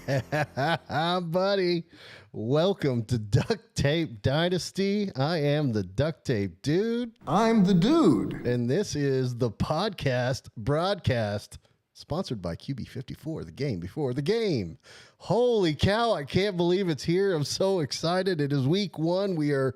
Buddy, welcome to Duct Tape Dynasty. I am the Duct Tape Dude, I'm the dude. and this is the podcast broadcast sponsored by QB54, the game before the game. Holy cow, I can't believe it's here. I'm so excited. It is week one. We are,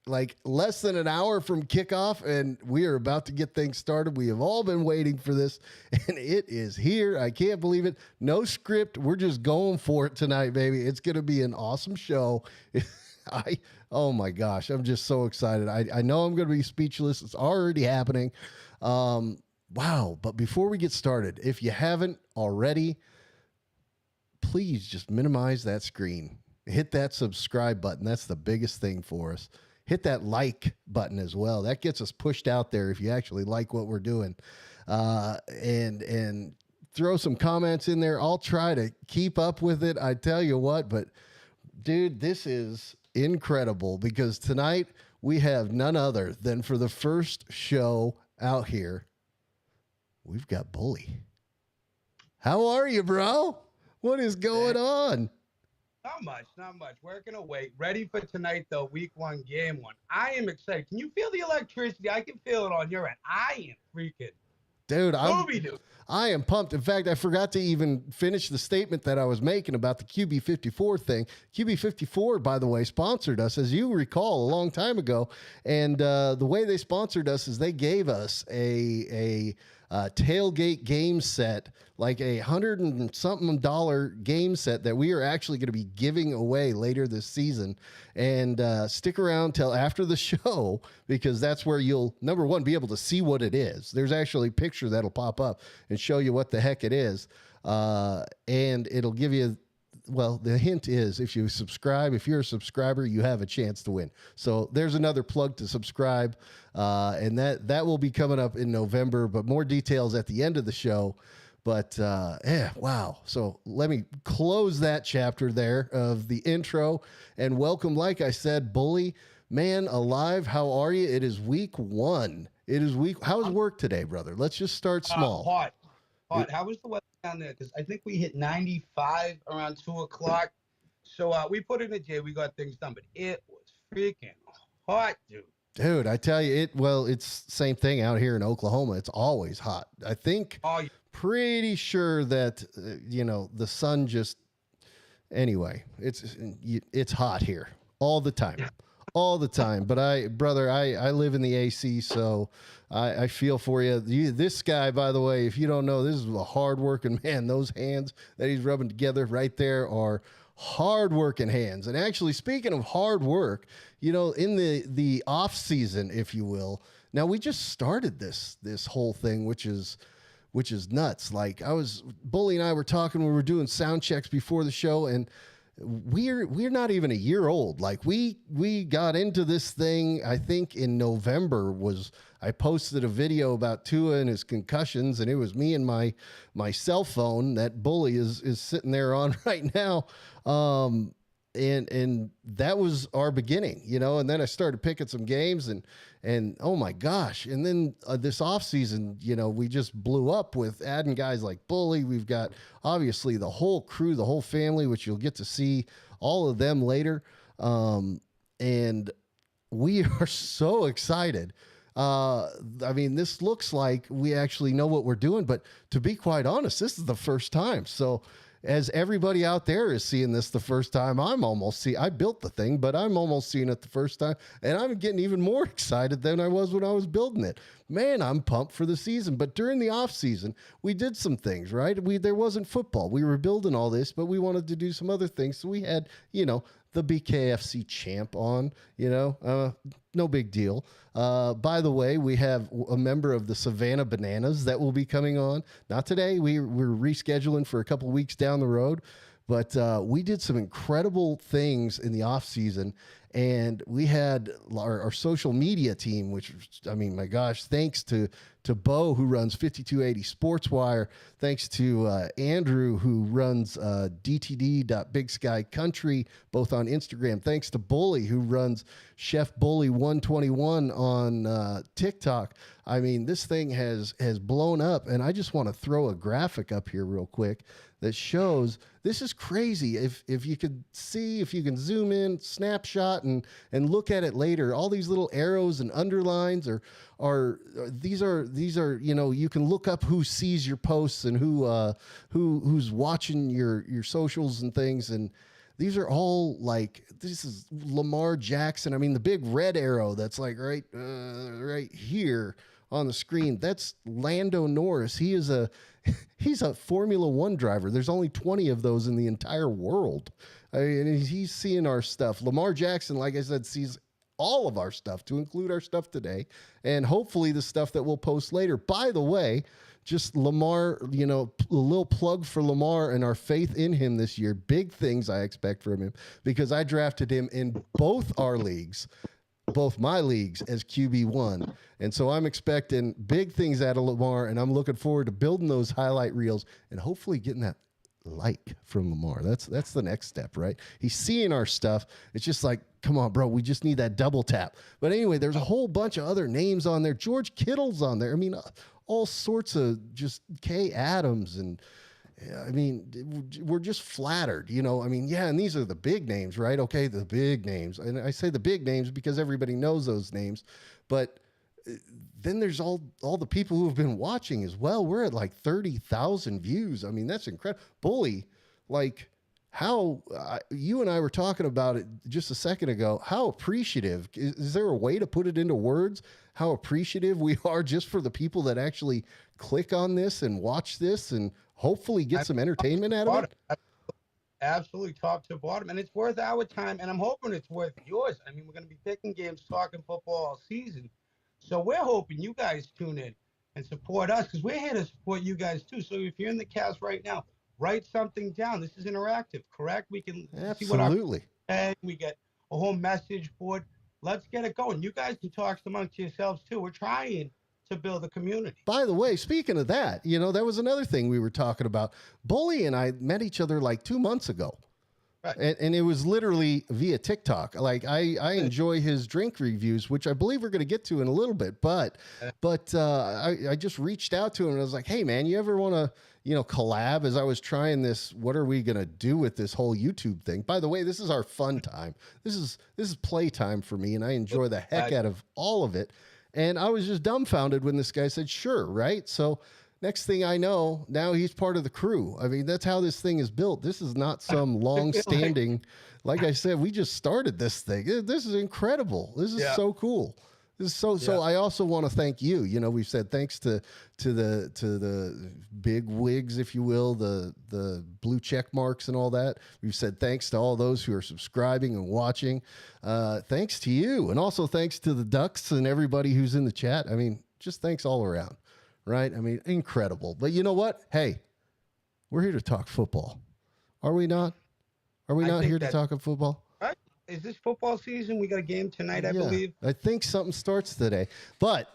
like less than an hour from kickoff, and we are about to get things started. We have all been waiting for this, and it is here. I can't believe it. No script. We're just going for it tonight, baby. It's going to be an awesome show. Oh my gosh, I'm just so excited. I know I'm going to be speechless. It's already happening. Wow. But before we get started, if you haven't already, please just minimize that screen. Hit that subscribe button. That's the biggest thing for us. Hit that like button as well. That gets us pushed out there if you actually like what we're doing. And throw some comments in there. I'll try to keep up with it. I tell you what, but dude, this is incredible because tonight we have none other than, for the first show out here, we've got Bully. How are you, bro? What is going on? Not much. Working away. Ready for tonight, though. Week one, game one. I am excited. Can you feel the electricity? I can feel it on your end. I am freaking. Dude, Dude. I am pumped. In fact, I forgot to even finish the statement that I was making about the QB54 thing. QB54, by the way, sponsored us, as you recall, a long time ago. And the way they sponsored us is they gave us a tailgate game set, like $100 and something game set that we are actually going to be giving away later this season. And stick around till after the show, because that's where you'll, number one, be able to see what it is. There's actually a picture that'll pop up and show you what the heck it is. And it'll give you, well, the hint is if you're a subscriber, you have a chance to win. So there's another plug to subscribe. And that will be coming up in November, but more details at the end of the show. But wow. So let me close that chapter there of the intro and welcome, like I said, Bully, man alive. How are you? It is week one. How's work today, brother? Let's just start small. Hot. How was the weather down there? Because I think we hit 95 around 2 o'clock. So we put in a day. We got things done, but it was freaking hot, dude. Dude, I tell you, it's same thing out here in Oklahoma. It's always hot. I think, pretty sure that, the sun just, it's hot here all the time. All the time. But I live in the AC, so I feel for you. This guy, by the way, if you don't know, this is a hard-working man. Those hands that he's rubbing together right there are hard-working hands. And actually, speaking of hard work, in the off season, if you will, now we just started this whole thing, which is nuts. Like Bully and I were talking, we were doing sound checks before the show, and we're not even a year old. Like we got into this thing, I think in November I posted a video about Tua and his concussions, and it was me and my cell phone that Bully is sitting there on right now. And that was our beginning, and then I started picking some games and oh my gosh. And then this off season, we just blew up with adding guys like Bully. We've got obviously the whole crew, the whole family, which you'll get to see all of them later. And we are so excited. This looks like we actually know what we're doing, but to be quite honest, this is the first time. So as everybody out there is seeing this the first time, I built the thing, but I'm almost seeing it the first time, and I'm getting even more excited than I was when I was building it. Man, I'm pumped for the season. But during the off season, we did some things, right? There wasn't football. We were building all this, but we wanted to do some other things. So we had, the BKFC champ on, no big deal. By the way, we have a member of the Savannah Bananas that will be coming on. Not today. We're rescheduling for a couple weeks down the road. But we did some incredible things in the off season, and we had our social media team, which, I mean, my gosh, thanks to Bo, who runs 5280 Sportswire, thanks to Andrew, who runs DTD.BigSkyCountry, both on Instagram, thanks to Bully, who runs Chef Bully 121 on TikTok. I mean, this thing has blown up, and I just want to throw a graphic up here real quick that shows this is crazy. If you could see, if you can zoom in, snapshot, and look at it later, all these little arrows and underlines are these are you can look up who sees your posts and who's watching your socials and things, and these are all like, this is Lamar Jackson. I mean, the big red arrow that's like right here on the screen, that's Lando Norris. He's a Formula One driver. There's only 20 of those in the entire world. I mean, he's seeing our stuff. Lamar Jackson, like I said, sees all of our stuff, to include our stuff today, and hopefully the stuff that we'll post later. By the way, just Lamar, a little plug for Lamar and our faith in him this year. Big things I expect from him, because I drafted him in both our leagues, both my leagues, as QB1. And so I'm expecting big things out of Lamar, and I'm looking forward to building those highlight reels and hopefully getting that like from Lamar. That's the next step, right? He's seeing our stuff. It's just like, come on, bro, we just need that double tap. But anyway, there's a whole bunch of other names on there. George Kittle's on there. I mean, all sorts of just Kay Adams, and I mean, we're just flattered, I mean, yeah, and these are the big names, right? Okay, the big names. And I say the big names because everybody knows those names. But then there's all the people who have been watching as well. We're at like 30,000 views. I mean, that's incredible. Bully, like how you and I were talking about it just a second ago, how appreciative, is there a way to put it into words, how appreciative we are just for the people that actually click on this and watch this and hopefully get some entertainment out of it? Absolutely, top to bottom. And it's worth our time, and I'm hoping it's worth yours. I mean, we're going to be picking games, talking football all season. So we're hoping you guys tune in and support us, because we're here to support you guys too. So if you're in the cast right now, write something down. This is interactive, correct? We can see what we get a whole message board. Let's get it going. You guys can talk amongst yourselves too. We're trying to build a community. By the way, speaking of that, that was another thing we were talking about. Bully and I met each other like 2 months ago. Right. And it was literally via TikTok. Like I enjoy his drink reviews, which I believe we're going to get to in a little bit. But I just reached out to him and I was like, hey man, you ever want to, collab? As I was trying this, what are we going to do with this whole YouTube thing? By the way, this is our fun time. This is play time for me, and I enjoy the heck out of all of it. And I was just dumbfounded when this guy said, sure, right? So next thing I know, now he's part of the crew. I mean, that's how this thing is built. This is not some long-standing, like I said, we just started this thing. This is incredible. This is so cool. This is so I also want to thank you. We've said thanks to the big wigs, if you will, the blue check marks and all that. We've said thanks to all those who are subscribing and watching. Thanks to you. And also thanks to the Ducts and everybody who's in the chat. I mean, just thanks all around. Right? I mean, incredible. But you know what? Hey, we're here to talk football. Are we not? Are we not here to talk football? Right. Is this football season? We got a game tonight, I believe. I think something starts today. But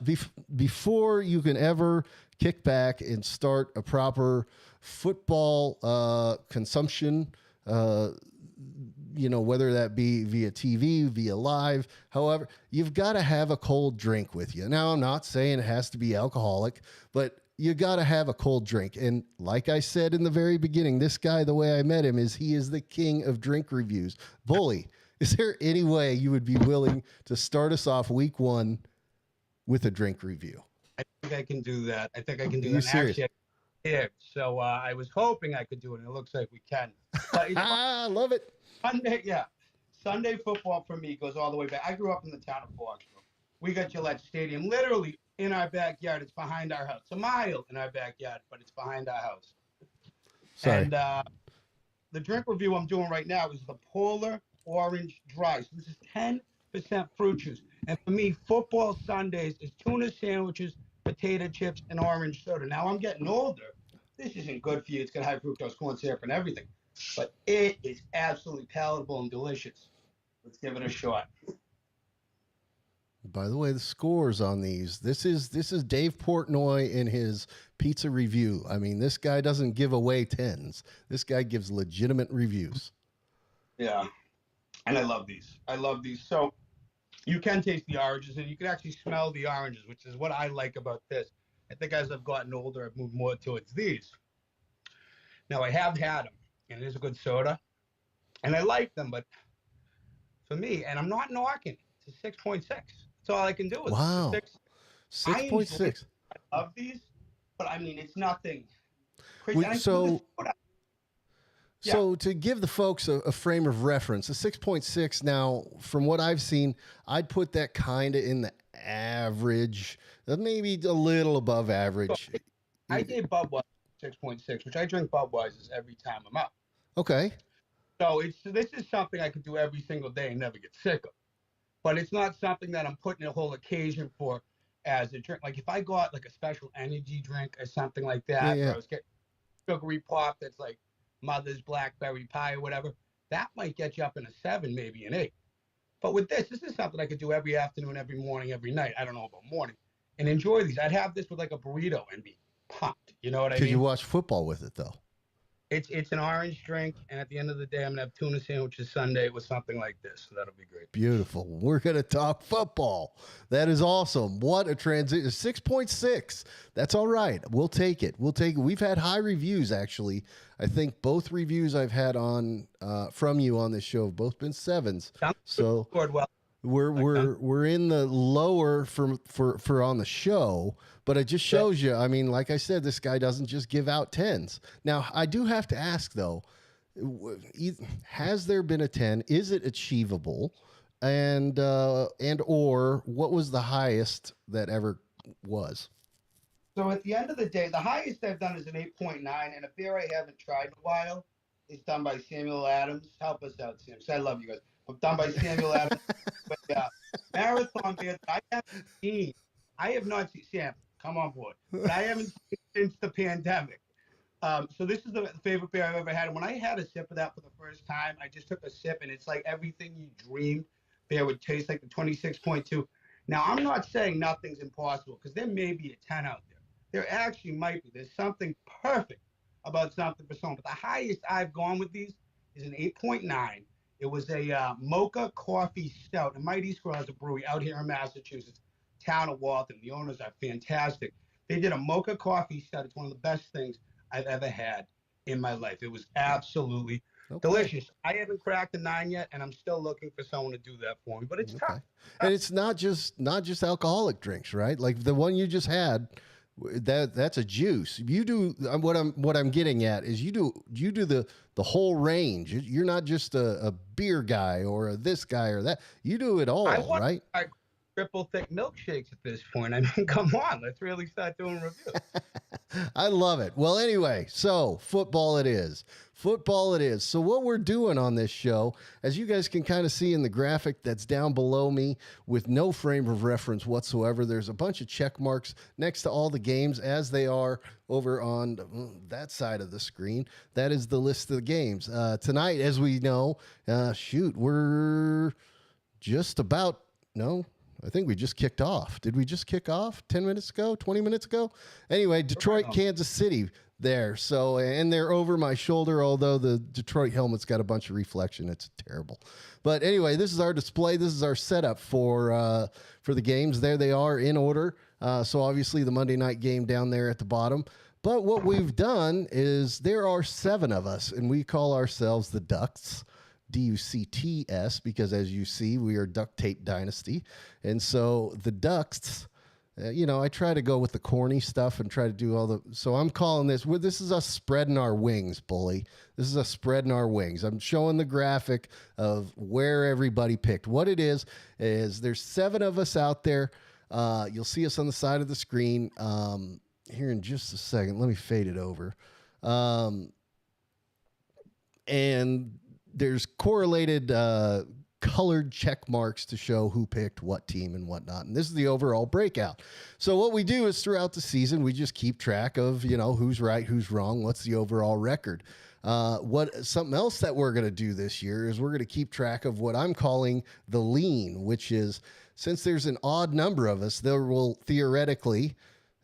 before you can ever kick back and start a proper football consumption, whether that be via TV, via live, however, you've got to have a cold drink with you. Now, I'm not saying it has to be alcoholic, but you got to have a cold drink. And like I said in the very beginning, this guy, the way I met him, he is the king of drink reviews. Bully, is there any way you would be willing to start us off week 1 with a drink review? I think I can do that. I think I can do that. Serious? Actually, so I was hoping I could do it, and it looks like we can. I love it. Sunday football for me goes all the way back. I grew up in the town of Foxborough. We got Gillette Stadium literally in our backyard. It's behind our house. It's a mile in our backyard, but it's behind our house. Sorry. And the drink review I'm doing right now is the Polar Orange Dry. So this is 10% fruit juice. And for me, football Sundays is tuna sandwiches, potato chips, and orange soda. Now I'm getting older. This isn't good for you. It's got high fructose corn syrup and everything. But it is absolutely palatable and delicious. Let's give it a shot. By the way, the scores on these. This is Dave Portnoy in his pizza review. I mean, this guy doesn't give away tens. This guy gives legitimate reviews. Yeah. And I love these. I love these. So you can taste the oranges, and you can actually smell the oranges, which is what I like about this. I think as I've gotten older, I've moved more towards these. Now, I have had them, and it is a good soda, and I like them, but for me, and I'm not knocking, it's a 6.6. That's all I can do with wow. 6.6. I love these, but I mean, it's nothing crazy. So to give the folks a frame of reference, a 6.6 now, from what I've seen, I'd put that kind of in the average, maybe a little above average. So I gave Budweiser 6.6, which I drink Budweisers every time I'm out. Okay. So this is something I could do every single day and never get sick of. But it's not something that I'm putting a whole occasion for as a drink. Like if I got like a special energy drink or something like that, where I was getting sugary pop that's like Mother's blackberry pie or whatever, that might get you up in a 7, maybe an 8. But with this is something I could do every afternoon, every morning, every night. I don't know about morning, and enjoy these. I'd have this with like a burrito and be pumped. You know what I mean? Could you watch football with it though? It's an orange drink, and at the end of the day, I'm gonna have tuna sandwiches Sunday with something like this. So that'll be great. Beautiful. We're gonna talk football. That is awesome. What a transition. 6.6. That's all right. We'll take it. We've had high reviews actually. I think both reviews I've had on from you on this show have both been 7s. So well. We're in the lower for on the show, but it just shows you. I mean, like I said, this guy doesn't just give out 10s. Now, I do have to ask though, has there been a 10? Is it achievable? And or what was the highest that ever was? So at the end of the day, the highest I've done is an 8.9, and a beer I haven't tried in a while is done by Samuel Adams. Help us out, Sam. So I love you guys. I'm done by Samuel Adams. But marathon beer that I haven't seen. I have not seen, Sam, come on board. But I haven't seen since the pandemic. So this is the favorite beer I've ever had. And when I had a sip of that for the first time, I just took a sip, and it's like everything you dreamed beer would taste like, the 26.2. Now, I'm not saying nothing's impossible, because there may be a 10 out there. There actually might be. There's something perfect about something for someone. But the highest I've gone with these is an 8.9. It was a mocha coffee stout. And Mighty Squirrel has a brewery out here in Massachusetts, town of Waltham. The owners are fantastic. They did a mocha coffee stout. It's one of the best things I've ever had in my life. It was absolutely delicious. I haven't cracked a 9 yet, and I'm still looking for someone to do that for me. But it's tough. And it's not just alcoholic drinks, right? Like the one you just had. That's a juice. You do what I'm getting at is you do the whole range. You're not just a beer guy or a this guy or that. You do it all, right? Triple thick milkshakes at this point. I mean, come on, let's really start doing reviews. I love it. Well, anyway, so football it is. So what we're doing on this show, as you guys can kind of see in the graphic that's down below me with no frame of reference whatsoever, there's a bunch of check marks next to all the games as they are over on that side of the screen. That is the list of the games. Tonight, as we know, we're just about, I think we just kicked off. Did we just kick off 10 minutes ago, 20 minutes ago? Anyway, Detroit, Kansas City there. So, and they're over my shoulder, although the Detroit helmet's got a bunch of reflection. It's terrible. But anyway, this is our display. This is our setup for the games. There they are in order. So obviously the Monday night game down there at the bottom. But what we've done is there are 7 of us, and we call ourselves the Ducts. DUCTS, because as you see, we are Duct Tape Dynasty. And so the Ducts, I try to go with the corny stuff and try to do so I'm calling this is us spreading our wings, bully. This is us spreading our wings. I'm showing the graphic of where everybody picked. What it is there's 7 of us out there. You'll see us on the side of the screen here in just a second. Let me fade it over. And there's correlated colored check marks to show who picked what team and whatnot. And this is the overall breakout. So what we do is throughout the season, we just keep track of, who's right, who's wrong, what's the overall record. Something else that we're going to do this year is we're going to keep track of what I'm calling the lean, which is, since there's an odd number of us, there will theoretically,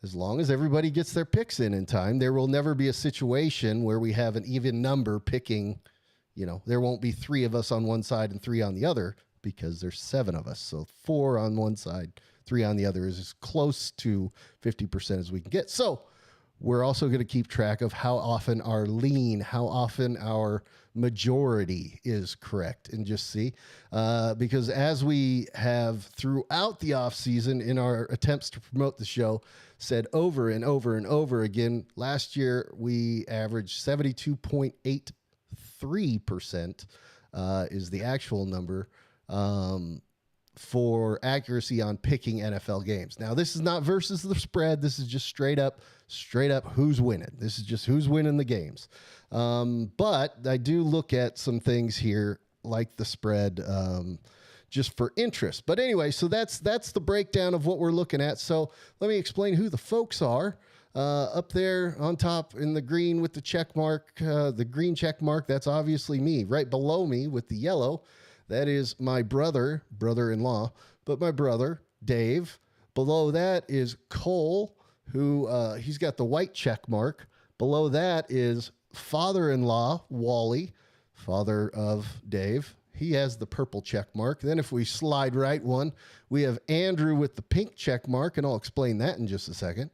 as long as everybody gets their picks in time, there will never be a situation where we have an even number picking. There won't be 3 of us on one side and 3 on the other, because there's 7 of us. So 4 on one side, 3 on the other is as close to 50% as we can get. So we're also going to keep track of how often our lean, how often our majority is correct, and just see, because as we have throughout the off season in our attempts to promote the show, said over and over and over again, last year we averaged 72.83% is the actual number for accuracy on picking NFL games. Now, this is not versus the spread. This is just straight up who's winning. This is just who's winning the games. But I do look at some things here like the spread, just for interest. But anyway, so that's the breakdown of what we're looking at. So let me explain who the folks are. Up there on top in the green with the check mark, the green check mark, that's obviously me. Right below me with the yellow, that is my brother-in-law, but my brother, Dave. Below that is Cole, who he's got the white check mark. Below that is father-in-law, Wally, father of Dave. He has the purple check mark. Then if we slide right one, we have Andrew with the pink check mark, and I'll explain that in just a second.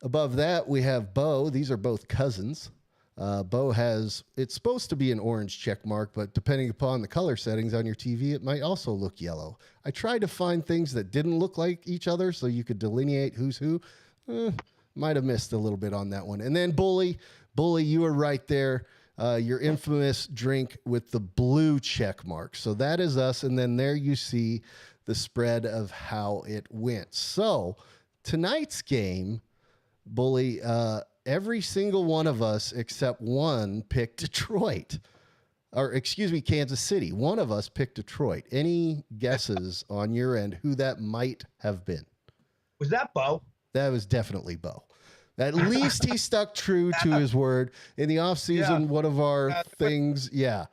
Above that, we have Bo. These are both cousins. Bo has, it's supposed to be an orange check mark, but depending upon the color settings on your TV, it might also look yellow. I tried to find things that didn't look like each other so you could delineate who's who. Might have missed a little bit on that one. And then Bully, you were right there. Your infamous drink with the blue check mark. So that is us. And then there you see the spread of how it went. So tonight's game, Bully, every single one of us except one picked Detroit. Or, excuse me, Kansas City. One of us picked Detroit. Any guesses on your end who that might have been? Was that Bo? That was definitely Bo. At least he stuck true to his word. In the offseason, one of our things, yeah.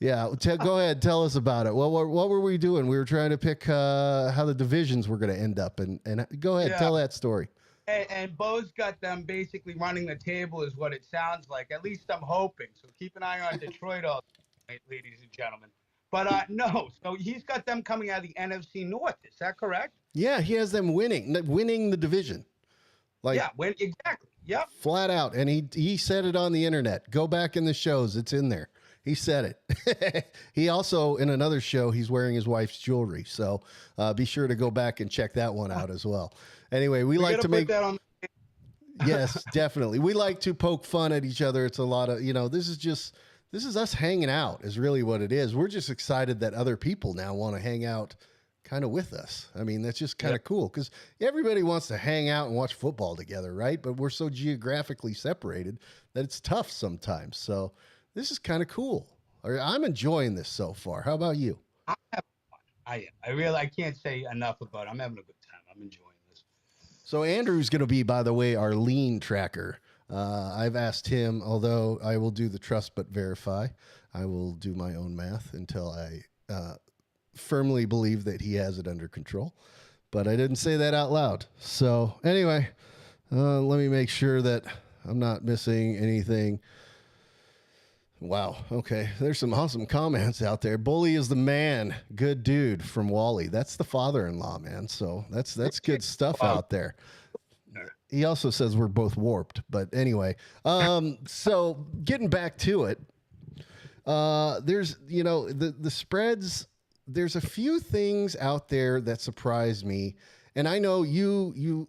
Go ahead, tell us about it. What were we doing? We were trying to pick how the divisions were going to end up. And go ahead, tell that story. And Bo's got them basically running the table is what it sounds like. At least I'm hoping. So keep an eye on Detroit, all right, ladies and gentlemen. But no, so he's got them coming out of the NFC North. Is that correct? Yeah, he has them winning the division. Exactly. Yep. Flat out. And he said it on the internet. Go back in the shows. It's in there. He said it. He also, in another show, he's wearing his wife's jewelry. So be sure to go back and check that one out as well. Anyway, we like to make that on. Yes, definitely. We like to poke fun at each other. It's a lot of, this is us hanging out is really what it is. We're just excited that other people now want to hang out kind of with us. I mean, that's just kind of cool because everybody wants to hang out and watch football together, right? But we're so geographically separated that it's tough sometimes. So this is kind of cool. I'm enjoying this so far. How about you? I'm having fun. I can't say enough about it. I'm having a good time. I'm enjoying this. So Andrew's going to be, by the way, our lean tracker. I've asked him, although I will do the trust but verify, I will do my own math until I firmly believe that he has it under control. But I didn't say that out loud. So anyway, let me make sure that I'm not missing anything. Wow. Okay. There's some awesome comments out there. Bully is the man. Good dude from Wally. That's the father-in-law, man. So that's good stuff out there. He also says we're both warped, but anyway, so getting back to it, there's, the spreads, there's a few things out there that surprise me. And I know do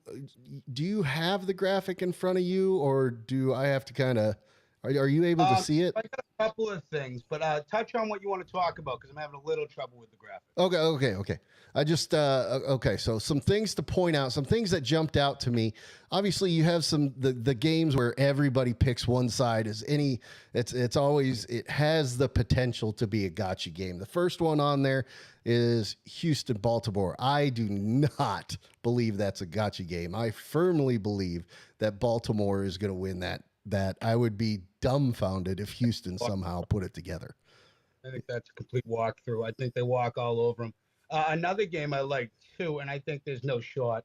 you have the graphic in front of you, or do I have to are you able to see it? I got a couple of things, but touch on what you want to talk about because I'm having a little trouble with the graphic. Okay. I just, okay. So some things to point out, some things that jumped out to me. Obviously you have the games where everybody picks one side it has the potential to be a gotcha game. The first one on there is Houston, Baltimore. I do not believe that's a gotcha game. I firmly believe that Baltimore is going to win that I would be dumbfounded if Houston somehow put it together. I think that's a complete walkthrough. I think they walk all over them. Another game I like too, and I think there's no shot.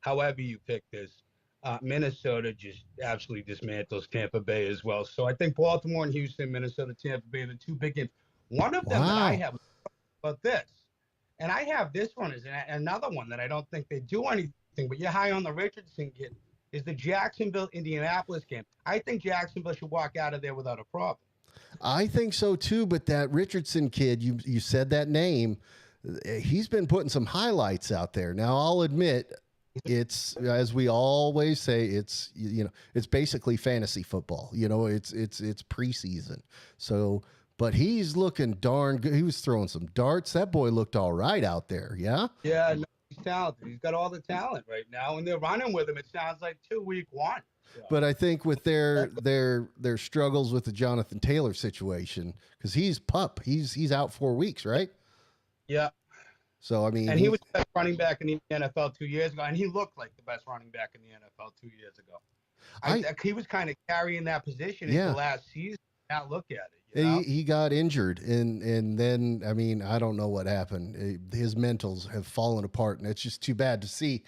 However you pick this, Minnesota just absolutely dismantles Tampa Bay as well. So I think Baltimore and Houston, Minnesota, Tampa Bay are the two big games. One of them that I have about this, and I have this one is another one that I don't think they do anything, but you're high on the Richardson kid, is the Jacksonville-Indianapolis game. I think Jacksonville should walk out of there without a problem. I think so too, but that Richardson kid, you said that name, he's been putting some highlights out there. Now I'll admit, it's, as we always say, it's it's basically fantasy football. It's preseason. So, but he's looking darn good. He was throwing some darts. That boy looked all right out there. Yeah. Yeah, no, he's talented. He's got all the talent right now, and they're running with him. It sounds like week 1. So. But I think with their struggles with the Jonathan Taylor situation, because he's out 4 weeks, right? Yeah. So I mean, and he was the best running back in the NFL 2 years ago, and he looked like the best running back in the NFL 2 years ago. He was kind of carrying that position into last season. Now look at it. He got injured, and then I mean, I don't know what happened. His mentals have fallen apart, and it's just too bad to see.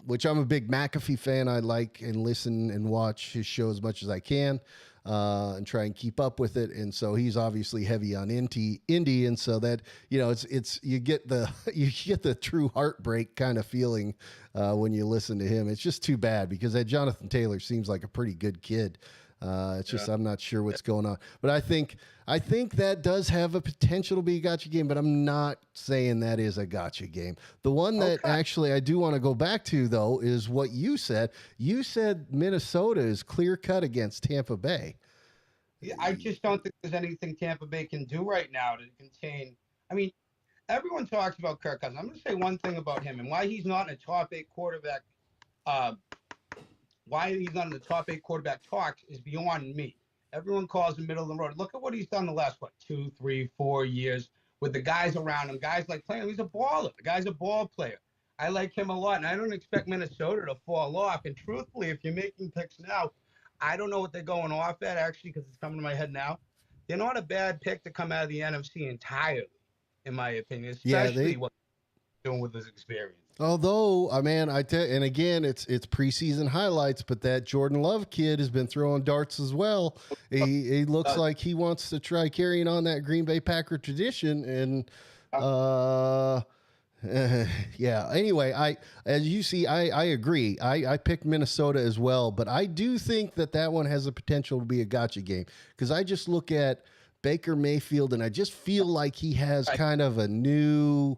Which I'm a big McAfee fan. I like and listen and watch his show as much as I can, and try and keep up with it. And so he's obviously heavy on Indy, and so that it's you get the true heartbreak kind of feeling when you listen to him. It's just too bad because that Jonathan Taylor seems like a pretty good kid. It's just I'm not sure what's going on, but I think that does have a potential to be a gotcha game, but I'm not saying that is a gotcha game. The one that actually I do want to go back to though is what you said. You said Minnesota is clear cut against Tampa Bay. Yeah, I just don't think there's anything Tampa Bay can do right now to contain. I mean, everyone talks about Kirk Cousins. I'm going to say one thing about him and why he's not in a top 8 quarterback. Why he's not in the top 8 quarterback talks is beyond me. Everyone calls him middle of the road. Look at what he's done the last, 2, 3, 4 years with the guys around him. Guys like playing. He's a baller. The guy's a ball player. I like him a lot, and I don't expect Minnesota to fall off. And truthfully, if you're making picks now, I don't know what they're going off at, actually, because it's coming to my head now. They're not a bad pick to come out of the NFC entirely, in my opinion, especially what they're doing with his experience. Although, and again, it's preseason highlights, but that Jordan Love kid has been throwing darts as well. He looks like he wants to try carrying on that Green Bay Packer tradition. And, anyway, as you see, I agree. I picked Minnesota as well, but I do think that one has the potential to be a gotcha game because I just look at Baker Mayfield and I just feel like he has kind of a new...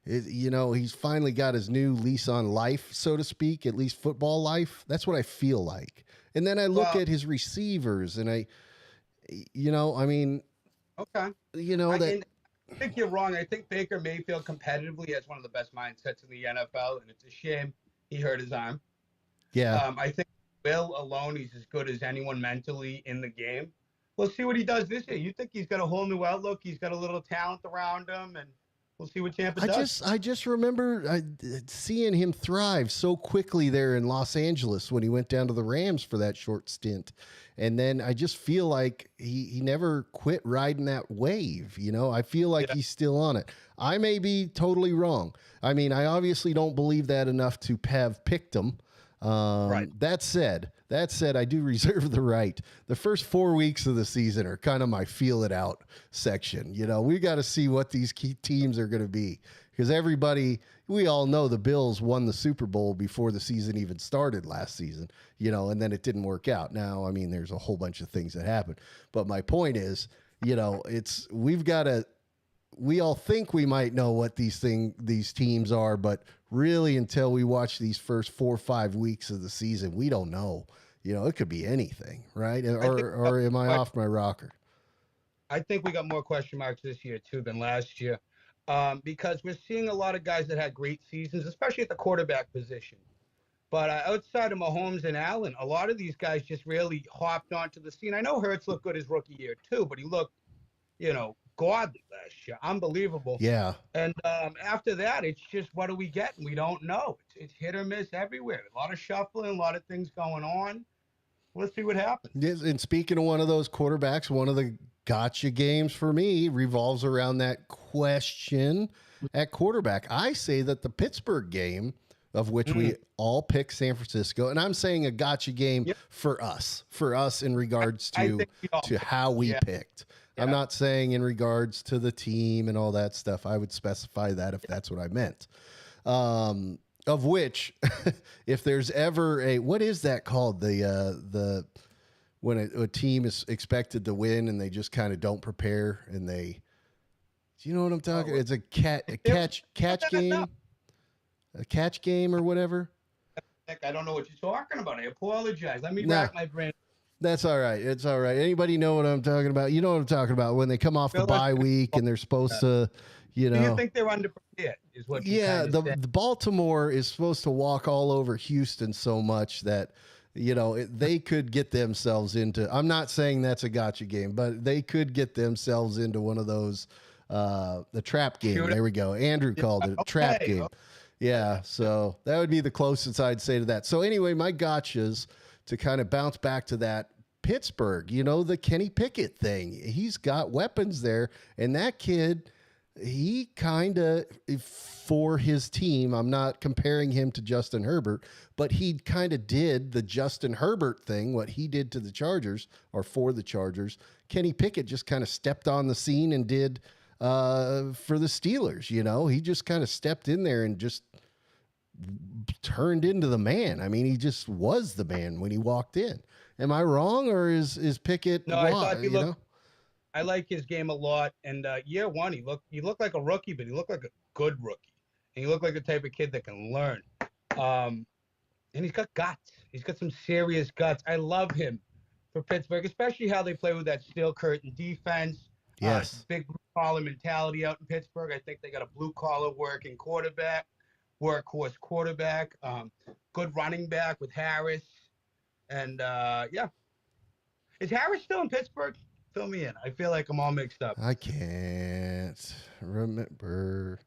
he's finally got his new lease on life, so to speak, at least football life. That's what I feel like. And then I look at his receivers and I think you're wrong. I think Baker Mayfield competitively has one of the best mindsets in the NFL, and it's a shame he hurt his arm. Yeah. I think Will alone, he's as good as anyone mentally in the game. We'll see what he does this year. You think he's got a whole new outlook? He's got a little talent around him, and we'll see what Tampa does. I just remember seeing him thrive so quickly there in Los Angeles when he went down to the Rams for that short stint. And then I just feel like he never quit riding that wave. I feel like he's still on it. I may be totally wrong. I mean, I obviously don't believe that enough to have picked him. Right. That said, I do reserve the right. The first 4 weeks of the season are kind of my feel it out section. We got to see what these key teams are going to be because we all know the Bills won the Super Bowl before the season even started last season, and then it didn't work out. Now, I mean, there's a whole bunch of things that happened, but my point is, we all think we might know what these teams are, but really until we watch these first 4 or 5 weeks of the season, we don't know. It could be anything, right? Or am I off my rocker? I think we got more question marks this year too than last year, because we're seeing a lot of guys that had great seasons, especially at the quarterback position. But outside of Mahomes and Allen, a lot of these guys just really hopped onto the scene. I know Hurts looked good his rookie year too, but he looked, godly last year, unbelievable. Yeah. And after that, it's just what do we get? We don't know. It's hit or miss everywhere. A lot of shuffling, a lot of things going on. let's see what happens. Yes, and speaking of one of those quarterbacks, one of the gotcha games for me revolves around that question at quarterback. I say that the Pittsburgh game, of which we all pick San Francisco, and I'm saying a gotcha game Yep. for us in regards I to think we all how we yeah. picked. I'm Yeah. not saying in regards to the team and all that stuff. I would specify that if that's what I meant. Of which, if there's ever a, what is that called? The when a team is expected to win and they just kind of don't prepare and they, do you know what I'm talking? It's a catch game, a catch game or whatever. Nick, I don't know what you're talking about. I apologize. Let me No. rack my brain. That's all right. It's all right. Anybody know what I'm talking about? You know what I'm talking about when they come off the Feel like- bye week and they're supposed to, you Do you know. think they're underprepared? Is what you're Yeah, trying to the say? Baltimore is supposed to walk all over Houston so much that, you know, they could get themselves into, I'm not saying that's a gotcha game, but they could get themselves into one of those, the trap game. Shoot it. There we go. Andrew called it a trap Okay. game. Yeah, so that would be the closest I'd say to that. So anyway, my gotchas to kind of bounce back to that Pittsburgh, you know, the Kenny Pickett thing. He's got weapons there, and that kid, he kind of, for his team, I'm not comparing him to Justin Herbert, but he kind of did the Justin Herbert thing, what he did to the Chargers or for the Chargers. Kenny Pickett just kind of stepped on the scene and did for the Steelers. You know, he just kind of stepped in there and just turned into the man. I mean, he just was the man when he walked in. Am I wrong, or is Pickett? No, I thought you know? I like his game a lot. And year one, he looked like a rookie, but he looked like a good rookie. And he looked like the type of kid that can learn. And he's got guts. He's got some serious guts. I love him for Pittsburgh, especially how they play with that steel curtain defense. Yes. Big blue collar mentality out in Pittsburgh. I think they got a blue collar working quarterback, workhorse quarterback, good running back with Harris. And yeah. Is Harris still in Pittsburgh? Fill me in. I feel like I'm all mixed up. I can't remember.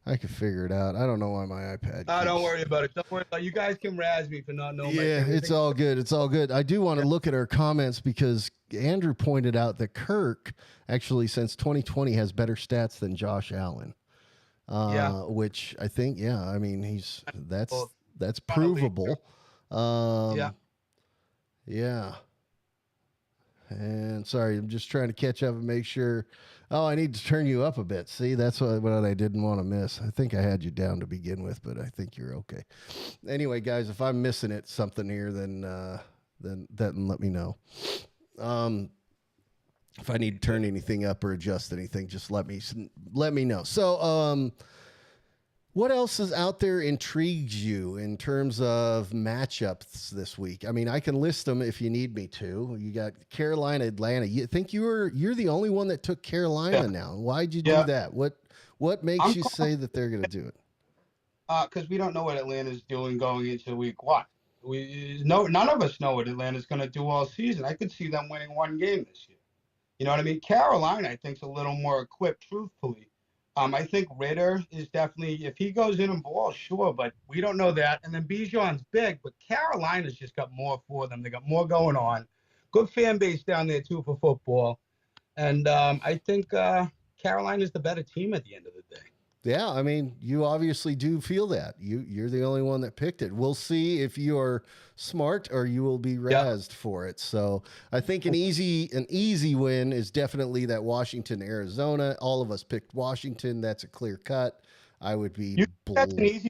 I can figure it out. I don't know why my iPad. Don't worry about it. Don't worry about it. You guys can razz me for not knowing. Yeah, it's all good. It's all good. I do want to look at our comments because Andrew pointed out that Kirk actually since 2020 has better stats than Josh Allen. Which I think, yeah, I mean, that's provable. Yeah. And sorry, I'm just trying to catch up and make sure. Oh, I need to turn you up a bit. See, that's what I didn't want to miss. I think I had you down to begin with, but I think you're okay. Anyway, guys, if I'm missing something here, then let me know. If I need to turn anything up or adjust anything, just let me know. So, what else is out there intrigues you in terms of matchups this week? I mean, I can list them if you need me to. You got Carolina, Atlanta. You think you're the only one that took Carolina now? Why'd you do that? What makes you say that they're going to do it? Because we don't know what Atlanta's doing going into week one. None of us know what Atlanta's going to do all season. I could see them winning one game this year. You know what I mean? Carolina, I think, is a little more equipped, truthfully. I think Ritter is definitely, if he goes in and balls, sure, but we don't know that. And then Bijan's big, but Carolina's just got more for them. They got more going on. Good fan base down there, too, for football. And I think Carolina's the better team at the end of the day. Yeah, I mean, you obviously do feel that. You're the only one that picked it. We'll see if you are smart or you will be razzed for it. So I think an easy win is definitely that Washington, Arizona. All of us picked Washington. That's a clear cut. I would be. That's an easy.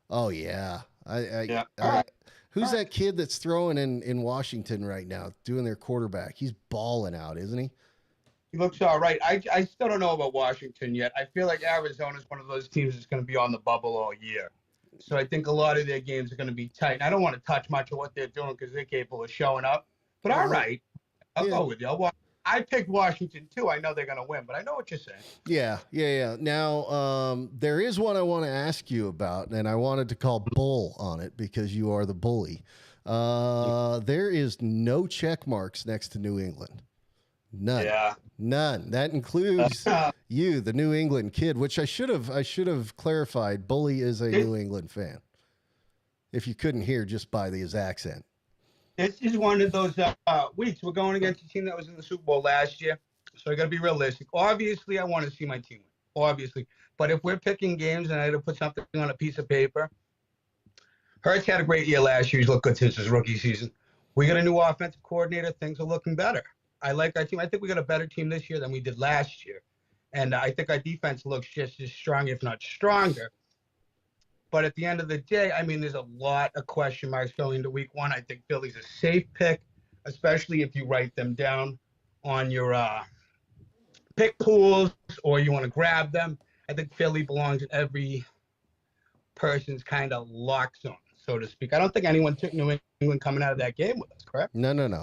Oh yeah. Right. Who's that kid that's throwing in Washington right now, doing their quarterback? He's balling out, isn't he? He looks all right. I still don't know about Washington yet. I feel like Arizona's one of those teams that's going to be on the bubble all year. So I think a lot of their games are going to be tight. And I don't want to touch much of what they're doing because they're capable of showing up. But all right, I'll go with you. I picked Washington too. I know they're going to win, but I know what you're saying. Yeah. Now, there is one I want to ask you about, and I wanted to call bull on it because you are the bully. There is no check marks next to New England. None. Yeah. None. That includes you, the New England kid, which I should have clarified. Bully is a New England fan. If you couldn't hear just by his accent. This is one of those weeks. We're going against a team that was in the Super Bowl last year, so I got to be realistic. Obviously, I want to see my team win. Obviously, but if we're picking games and I had to put something on a piece of paper, Hurts had a great year last year. He's looked good since his rookie season. We got a new offensive coordinator. Things are looking better. I like our team. I think we got a better team this year than we did last year, and I think our defense looks just as strong, if not stronger. But at the end of the day, I mean, there's a lot of question marks going into week one. I think Philly's a safe pick, especially if you write them down on your pick pools or you want to grab them. I think Philly belongs in every person's kind of lock zone, so to speak. I don't think anyone took New England coming out of that game with us, correct? No.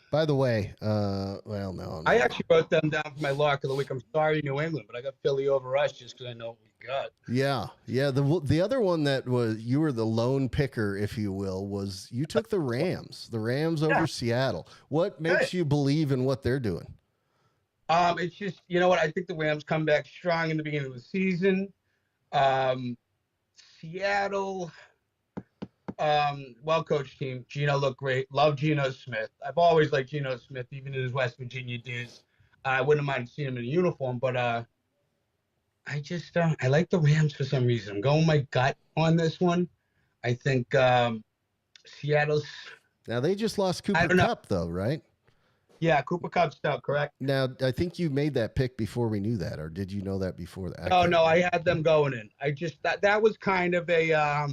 By the way, well, no. I actually wrote them down for my lock of the week. I'm sorry, New England, but I got Philly over us just because I know what we got. Yeah. The other one that was you were the lone picker, if you will, was you took the Rams. The Rams over Seattle. What makes you believe in what they're doing? It's just, you know what? I think the Rams come back strong in the beginning of the season. Seattle, well-coached team. Geno looked great. Love Geno Smith. I've always liked Geno Smith, even in his West Virginia days. I wouldn't mind seeing him in a uniform, but I like the Rams for some reason. I'm going my gut on this one. I think Seattle's. Now, they just lost Cooper Kupp, though, right? Yeah, Cooper Kupp's out, correct? Now, I think you made that pick before we knew that, or did you know that before that? No, I had them going in. I just that was kind of a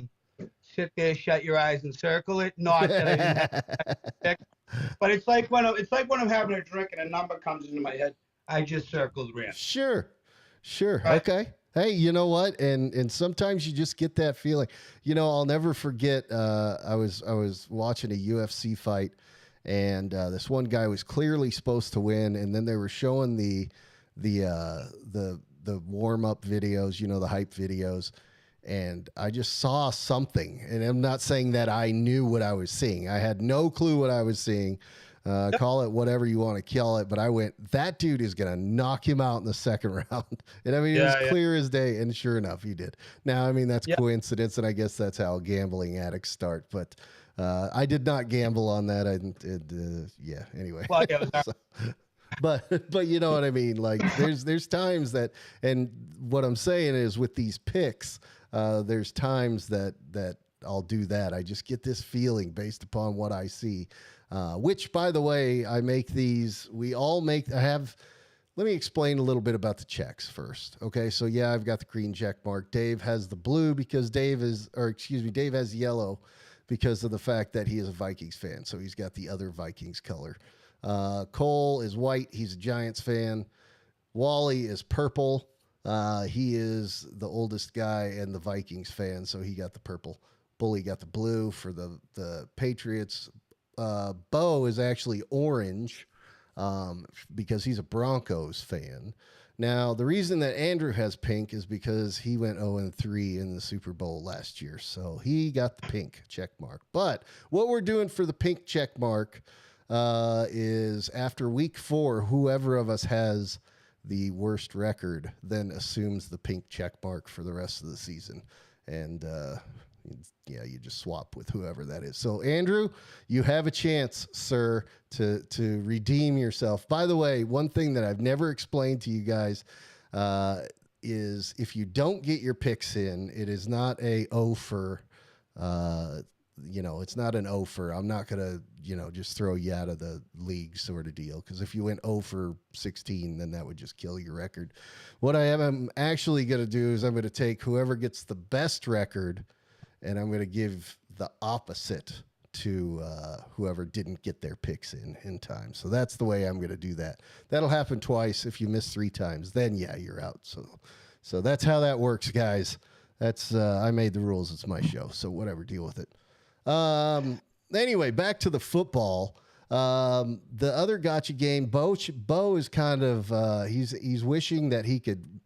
sit there, shut your eyes, and circle it. Not that I didn't have to pick, but it's like when I'm having a drink and a number comes into my head, I just circled Rams. Sure. Right? Okay. Hey, you know what? And sometimes you just get that feeling. You know, I'll never forget. I was watching a UFC fight, and this one guy was clearly supposed to win, and then they were showing the warm up videos, you know, the hype videos, and I just saw something. And I'm not saying that I knew what I was seeing. I had no clue what I was seeing. Call it whatever you want to call it, but I went, that dude is going to knock him out in the second round. And I mean, it was clear as day, and sure enough, he did. Now, I mean, that's coincidence, and I guess that's how gambling addicts start, but I did not gamble on that. Anyway. Well, but you know what I mean? Like, there's times that, and what I'm saying is with these picks, there's times that I'll do that. I just get this feeling based upon what I see. Which, by the way, I make these. Let me explain a little bit about the checks first. Okay, so yeah, I've got the green check mark. Dave has the blue because Dave has yellow because of the fact that he is a Vikings fan. So he's got the other Vikings color. Cole is white. He's a Giants fan. Wally is purple. He is the oldest guy and the Vikings fan, so he got the purple. Bully got the blue for the Patriots. Bo is actually orange because he's a Broncos fan. Now, the reason that Andrew has pink is because he went 0-3 in the Super Bowl last year, so he got the pink check mark. But what we're doing for the pink check mark is after week 4, whoever of us has the worst record then assumes the pink check mark for the rest of the season. And you just swap with whoever that is. So, Andrew, you have a chance, sir, to redeem yourself. By the way, one thing that I've never explained to you guys is if you don't get your picks in, it is not a offer. It's not an offer. I'm not going to, just throw you out of the league sort of deal. Because if you went 0 for 16, then that would just kill your record. What I'm actually going to do is I'm going to take whoever gets the best record, and I'm going to give the opposite to whoever didn't get their picks in time. So that's the way I'm going to do that. That'll happen twice. If you miss 3 times, then you're out. So that's how that works, guys. That's I made the rules. It's my show. So whatever, deal with it. Anyway, back to the football. The other gotcha game, Bo is kind of he's wishing that he could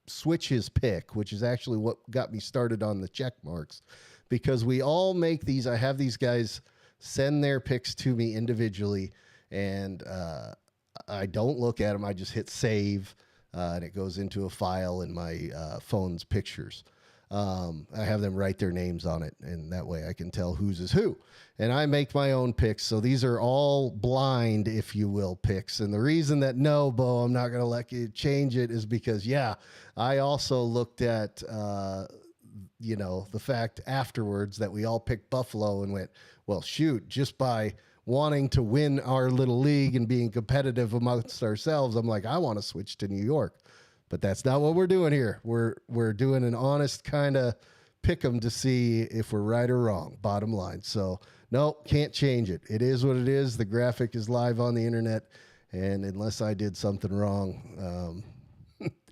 switch his pick, which is actually what got me started on the check marks, because we all make these. I have these guys send their picks to me individually, and I don't look at them. I just hit save, and it goes into a file in my phone's pictures. I have them write their names on it, and that way I can tell whose is who. And I make my own picks, so these are all blind, if you will, picks. And the reason that no, Bo, I'm not going to let you change it is because, yeah, I also looked at, the fact afterwards that we all picked Buffalo and went, well, shoot, just by wanting to win our little league and being competitive amongst ourselves, I'm like, I want to switch to New York. But that's not what we're doing here. We're doing an honest kind of pick 'em to see if we're right or wrong, bottom line. So, no, can't change it. It is what it is. The graphic is live on the internet, and unless I did something wrong,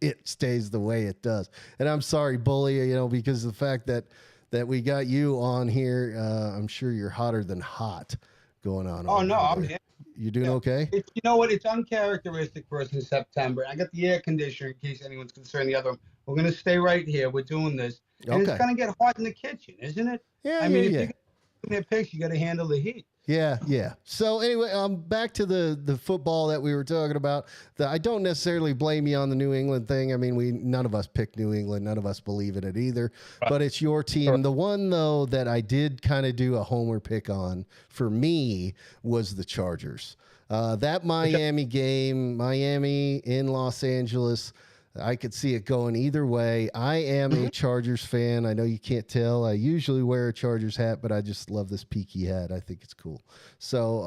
it stays the way it does. And I'm sorry, Bully, because of the fact that we got you on here, I'm sure you're hotter than hot going on. Oh, no, I'm here. You doing okay? You know what? It's uncharacteristic for us in September. I got the air conditioner in case anyone's concerned. The other one, we're going to stay right here. We're doing this. And It's going to get hot in the kitchen, isn't it? Yeah, I mean, if you're going to picks, you got to handle the heat. Yeah. So anyway, back to the football that we were talking about. I don't necessarily blame you on the New England thing. I mean, none of us picked New England. None of us believe in it either. Right. But it's your team. Sure. The one, though, that I did kind of do a homer pick on for me was the Chargers. That Miami game, Miami in Los Angeles, I could see it going either way. I am a Chargers fan. I know you can't tell. I usually wear a Chargers hat, but I just love this peaky hat. I think it's cool. So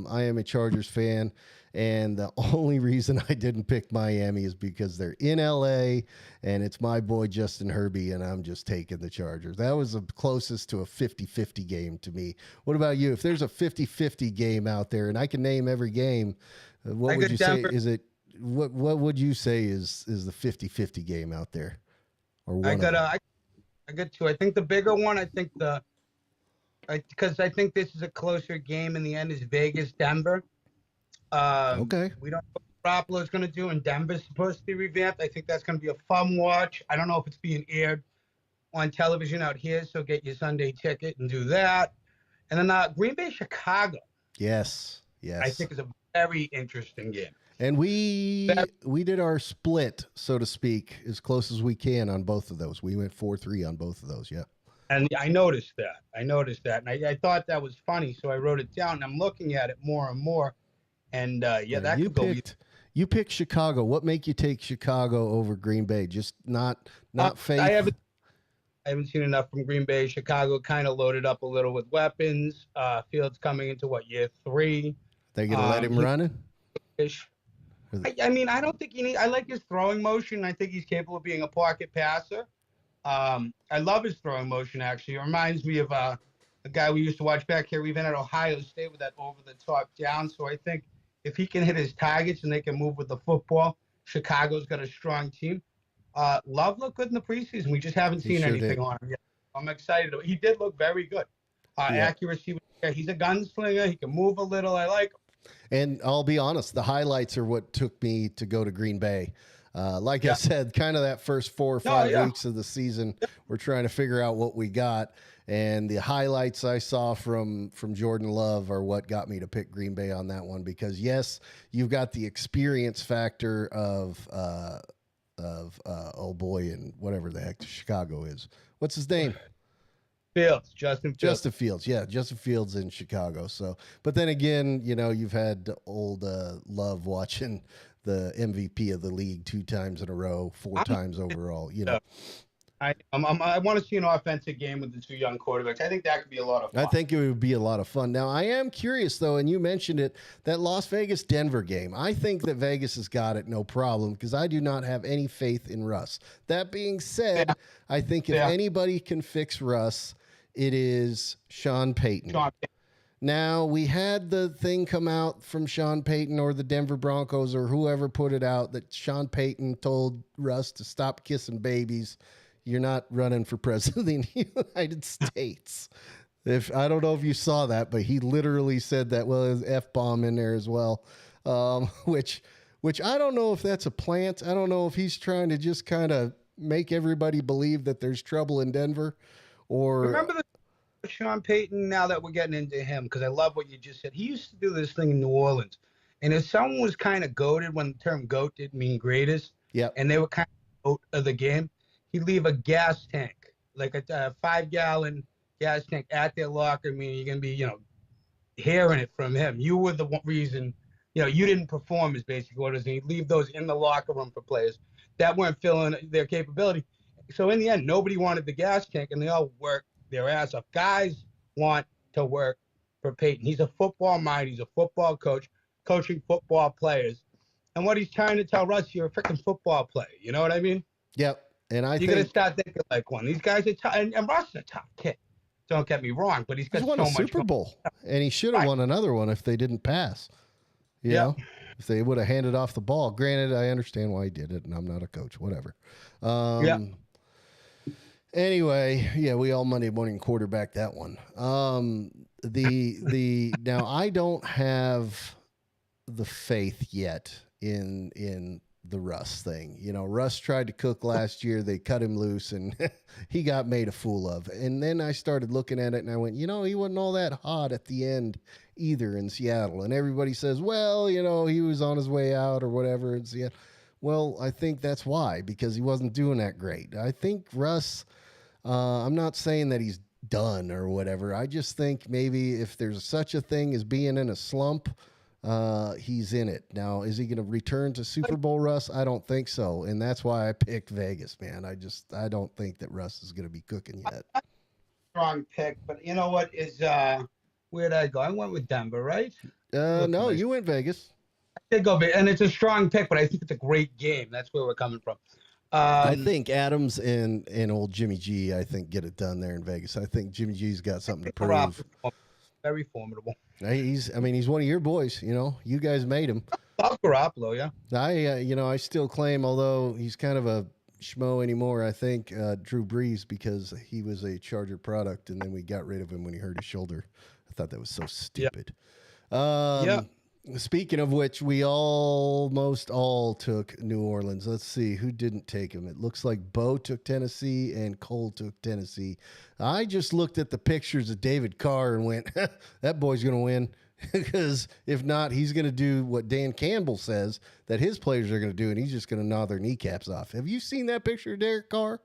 I am a Chargers fan, and the only reason I didn't pick Miami is because they're in L.A., and it's my boy Justin Herbie, and I'm just taking the Chargers. That was the closest to a 50-50 game to me. What about you? If there's a 50-50 game out there, and I can name every game, what would you say? Is it? What would you say is the 50-50 game out there? Or one I got two. I think the bigger one, because I think this is a closer game in the end, is Vegas Denver. Okay. We don't know what Garoppolo is going to do, and Denver's supposed to be revamped. I think that's going to be a fun watch. I don't know if it's being aired on television out here, so get your Sunday ticket and do that. And then Green Bay Chicago. Yes. I think is a very interesting game. And we did our split, so to speak, as close as we can on both of those. We went 4-3 on both of those, yeah. And I noticed that. And I thought that was funny, so I wrote it down. And I'm looking at it more and more. And, that could go. You picked Chicago. What make you take Chicago over Green Bay? Just not faith? I haven't seen enough from Green Bay. Chicago kind of loaded up a little with weapons. Fields coming into, year 3. They're going to let him run it? I mean, I don't think I like his throwing motion. I think he's capable of being a pocket passer. I love his throwing motion, actually. It reminds me of a guy we used to watch back here, even at Ohio State, with that over-the-top down. So I think if he can hit his targets and they can move with the football, Chicago's got a strong team. Love looked good in the preseason. We just haven't seen anything on him yet. I'm excited. He did look very good. Accuracy was there. He's a gunslinger. He can move a little. I like him. And I'll be honest, the highlights are what took me to go to Green Bay. I said, kind of that first 4 or 5 weeks of the season, we're trying to figure out what we got. And the highlights I saw from Jordan Love are what got me to pick Green Bay on that one. Because, yes, you've got the experience factor of oh boy, and whatever the heck Chicago is. What's his name? Justin Fields. Yeah, Justin Fields in Chicago. So, but then again, you've had old Love watching the MVP of the league 2 times in a row, 4 times overall. I want to see an offensive game with the 2 young quarterbacks. I think that could be a lot of fun. I think it would be a lot of fun. Now, I am curious, though, and you mentioned it, that Las Vegas-Denver game. I think that Vegas has got it, no problem, because I do not have any faith in Russ. That being said, I think if anybody can fix Russ, it is Sean Payton. Now, we had the thing come out from Sean Payton or the Denver Broncos or whoever put it out that Sean Payton told Russ to stop kissing babies. You're not running for president of the United States. I don't know if you saw that, but he literally said that. Well, there's F-bomb in there as well, which I don't know if that's a plant. I don't know if he's trying to just kind of make everybody believe that there's trouble in Denver. Or remember Sean Payton, now that we're getting into him, because I love what you just said. He used to do this thing in New Orleans. And if someone was kind of goated, when the term goat didn't mean greatest, and they were kind of goat of the game, he'd leave a gas tank like a 5-gallon gas tank at their locker, meaning you're gonna be, hearing it from him. You were the reason, you didn't perform, is basically what it is. And you leave those in the locker room for players that weren't filling their capability. So in the end, nobody wanted the gas tank, and they all worked their ass off. Guys want to work for Peyton. He's a football mind. He's a football coach, coaching football players. And what he's trying to tell Russ, you're a freaking football player. You know what I mean? Yep. And I You're think going to start thinking like one. These guys are tough. And Russ is a tough kid. Don't get me wrong, but he's got won so a much Super Bowl, and he should have won another one if they didn't pass. You know, if they would have handed off the ball. Granted, I understand why he did it, and I'm not a coach. Whatever. Anyway, yeah, we all Monday morning quarterback that one. Now I don't have the faith yet in the Russ thing. Russ tried to cook last year. They cut him loose, and he got made a fool of. And then I started looking at it, and I went, he wasn't all that hot at the end either in Seattle. And everybody says, well, he was on his way out or whatever in Seattle. Well, I think that's why, because he wasn't doing that great. I think Russ, I'm not saying that he's done or whatever. I just think maybe if there's such a thing as being in a slump, he's in it. Now, is he going to return to Super Bowl Russ? I don't think so. And that's why I picked Vegas, man. I don't think that Russ is going to be cooking yet. Strong pick, but you know what is, where'd I go? I went with Denver, right? No, you went Vegas. I did go big, and it's a strong pick, but I think it's a great game. That's where we're coming from. I think Adams and old Jimmy G, I think, get it done there in Vegas. I think Jimmy G's got something to prove. Very formidable. He's one of your boys. You guys made him. Love Garoppolo, yeah. I still claim, although he's kind of a schmo anymore, I think Drew Brees, because he was a Charger product, and then we got rid of him when he hurt his shoulder. I thought that was so stupid. Speaking of which, we almost all took New Orleans. Let's see who didn't take him. It looks like Bo took Tennessee and Cole took Tennessee. I just looked at the pictures of David Carr and went, that boy's going to win. Because if not, he's going to do what Dan Campbell says that his players are going to do, and he's just going to gnaw their kneecaps off. Have you seen that picture of Derek Carr?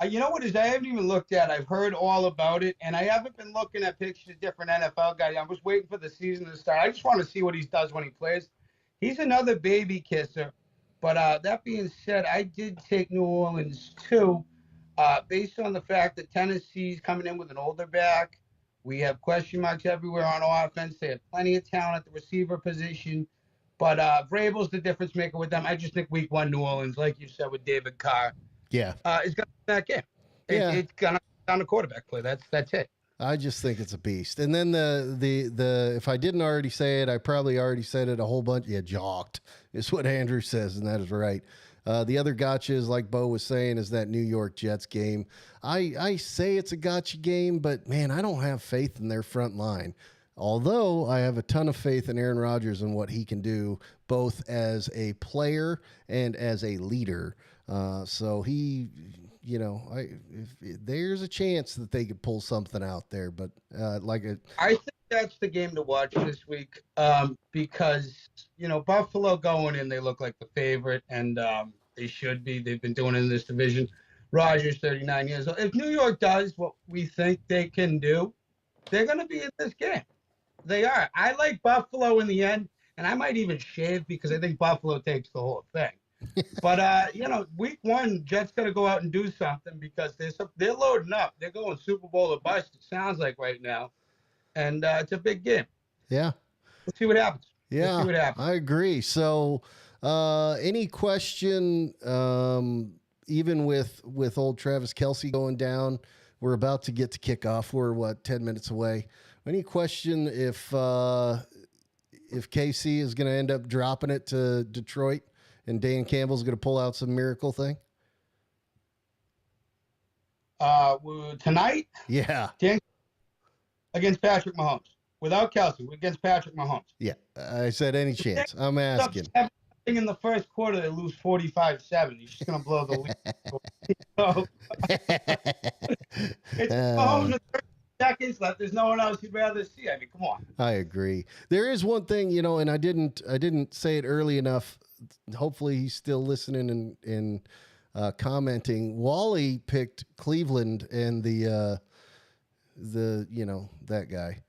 You know what is? I haven't even looked at it. I've heard all about it, and I haven't been looking at pictures of different NFL guys. I was waiting for the season to start. I just want to see what he does when he plays. He's another baby kisser. But that being said, I did take New Orleans too, based on the fact that Tennessee's coming in with an older back. We have question marks everywhere on offense. They have plenty of talent at the receiver position. But Vrabel's the difference maker with them. I just think week one New Orleans, like you said with David Carr, is going to be that game. It's going to be on the quarterback play. That's it. I just think it's a beast. And then the if I didn't already say it, I probably already said it a whole bunch. Yeah, jocked is what Andrew says, and that is right. The other gotcha is, like Bo was saying, is that New York Jets game. I say it's a gotcha game, but, man, I don't have faith in their front line. Although I have a ton of faith in Aaron Rodgers and what he can do, both as a player and as a leader. So he, there's a chance that they could pull something out there. But I think that's the game to watch this week because, Buffalo going in, they look like the favorite, and they should be. They've been doing it in this division. Rodgers, 39 years old. If New York does what we think they can do, they're going to be in this game. They are. I like Buffalo in the end, and I might even shave because I think Buffalo takes the whole thing. But, week one, Jets got to go out and do something because they're loading up. They're going Super Bowl or bust, it sounds like right now. And it's a big game. Yeah. Let's see what happens. Yeah, see what happens. I agree. So any question, even with old Travis Kelce going down, we're about to get to kickoff. We're, 10 minutes away. Any question if KC is going to end up dropping it to Detroit and Dan Campbell's going to pull out some miracle thing? Tonight? Yeah. Against Patrick Mahomes. Without Kelce, against Patrick Mahomes. Yeah. I said any chance. I'm asking. In the first quarter, they lose 45-7. He's just going to blow the lead. So, it's Mahomes with 30 seconds left. There's no one else you'd rather see. I mean, come on. I agree. There is one thing, and I didn't say it early enough. Hopefully he's still listening and commenting. Wally picked Cleveland and the that guy.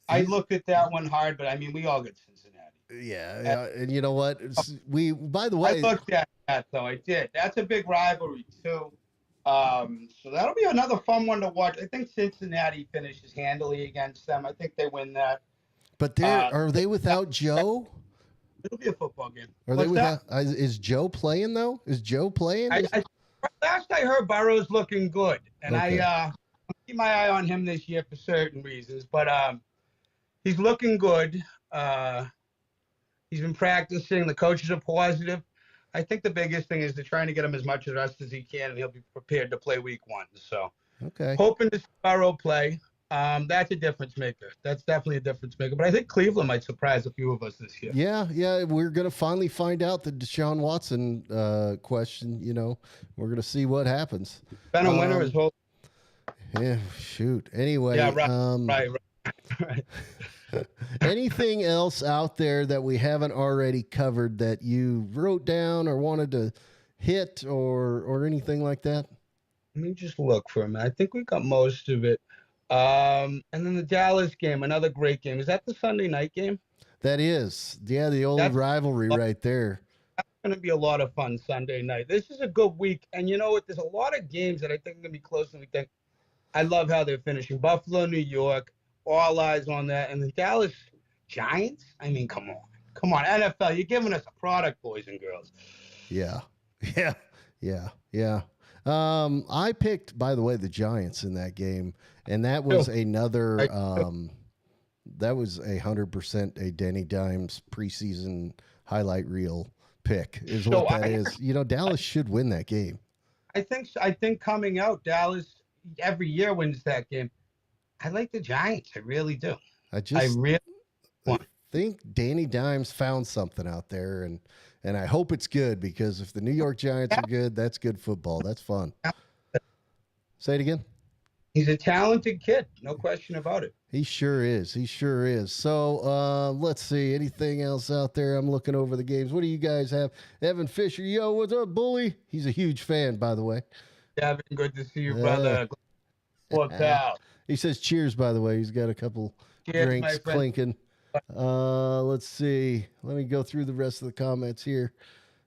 I looked at that one hard, but I mean, we all get Cincinnati. Yeah, and you know what? By the way, I looked at that though. I did. That's a big rivalry too. So that'll be another fun one to watch. I think Cincinnati finishes handily against them. I think they win that. But are they without Joe? It'll be a football game. Are they without? Is Joe playing though? Is Joe playing? Last I heard, Burrow's looking good, and Okay. I keep my eye on him this year for certain reasons. But he's looking good. He's been practicing. The coaches are positive. I think the biggest thing is they're trying to get him as much rest as he can, and he'll be prepared to play week 1. So, okay, hoping to see Burrow play. That's a difference maker. That's definitely a difference maker. But I think Cleveland might surprise a few of us this year. Yeah. We're gonna finally find out the Deshaun Watson question. We're gonna see what happens. Been a winner as well. Yeah. Shoot. Anyway. Yeah. Right. Anything else out there that we haven't already covered that you wrote down or wanted to hit or anything like that? Let me just look for a minute. I think we got most of it. And then the Dallas game, another great game. Is that the Sunday night game? That is. Yeah, the old rivalry right there. That's going to be a lot of fun Sunday night. This is a good week. And you know what? There's a lot of games that I think are going to be close, and we think. I love how they're finishing. Buffalo, New York, all eyes on that. And the Dallas Giants? I mean, come on. Come on, NFL, you're giving us a product, boys and girls. Yeah. I picked, by the way, the Giants in that game, and that was another that was 100% a Danny Dimes preseason highlight reel pick is what that is. Dallas should win that game. I think coming out, Dallas every year wins that game. I like the Giants. I really do. I think Danny Dimes found something out there, and I hope it's good, because if the New York Giants are good, that's good football. That's fun. Say it again. He's a talented kid, no question about it. He sure is. So let's see. Anything else out there? I'm looking over the games. What do you guys have? Evan Fisher, yo, what's up, bully? He's a huge fan, by the way. Evan, good to see you, brother. What's out? He says cheers, by the way. He's got a couple drinks clinking. Let's see. Let me go through the rest of the comments here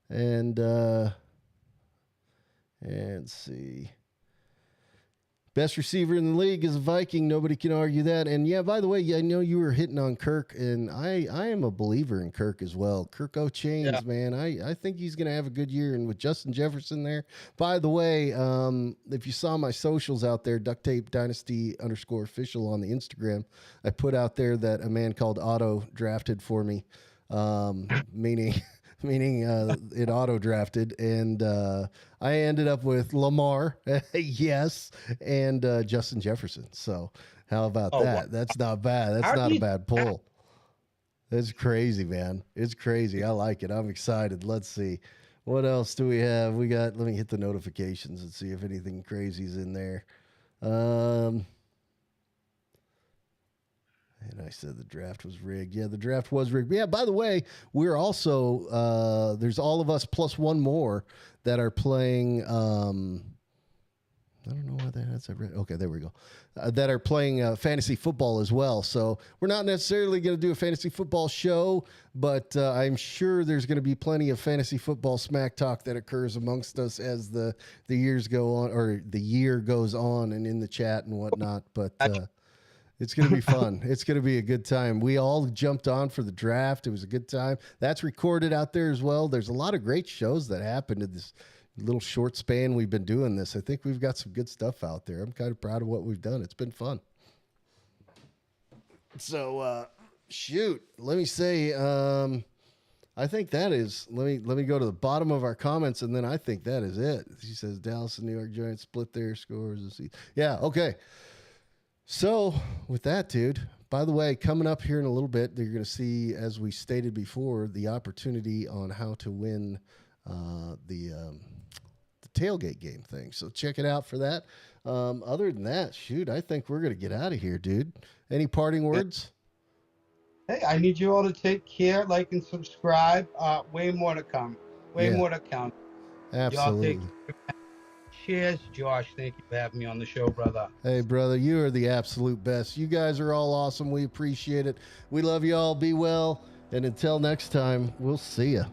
and see. Best receiver in the league is a Viking. Nobody can argue that. And yeah, by the way, I know you were hitting on Kirk, and I am a believer in Kirk as well. Kirk O'Chains, man. I think he's going to have a good year. And with Justin Jefferson there, by the way, if you saw my socials out there, DuctTapeDynasty _official on the Instagram, I put out there that a man called Otto drafted for me, meaning it auto drafted, and I ended up with Lamar, yes, and Justin Jefferson. So how about that? Wow. That's not bad. That's not a bad pull. That's crazy, man. It's crazy. I like it. I'm excited. Let's see. What else do we have? Let me hit the notifications and see if anything crazy's in there. And I said the draft was rigged. Yeah, the draft was rigged. But yeah, by the way, we're also, there's all of us plus one more that are playing, I don't know why that's okay, there we go. That are playing fantasy football as well. So we're not necessarily going to do a fantasy football show, but I'm sure there's going to be plenty of fantasy football smack talk that occurs amongst us as the years go on, or the year goes on, and in the chat and whatnot. But it's going to be fun. It's going to be a good time. We all jumped on for the draft. It was a good time. That's recorded out there as well. There's a lot of great shows that happened in this little short span we've been doing this. I think we've got some good stuff out there. I'm kind of proud of what we've done. It's been fun. So, shoot, let me say, I think that is, let me go to the bottom of our comments, and then I think that is it. He says Dallas and New York Giants split their scores. Yeah, okay. So with that, dude, by the way, coming up here in a little bit, you're going to see, as we stated before, the opportunity on how to win the tailgate game thing. So check it out for that. Other than that, shoot, I think we're going to get out of here, dude. Any parting words? Hey, I need you all to take care, like and subscribe. Way more to come. Way more to come. Absolutely. Cheers, Josh. Thank you for having me on the show, brother. Hey, brother, you are the absolute best. You guys are all awesome. We appreciate it. We love you all. Be well. And until next time, we'll see you.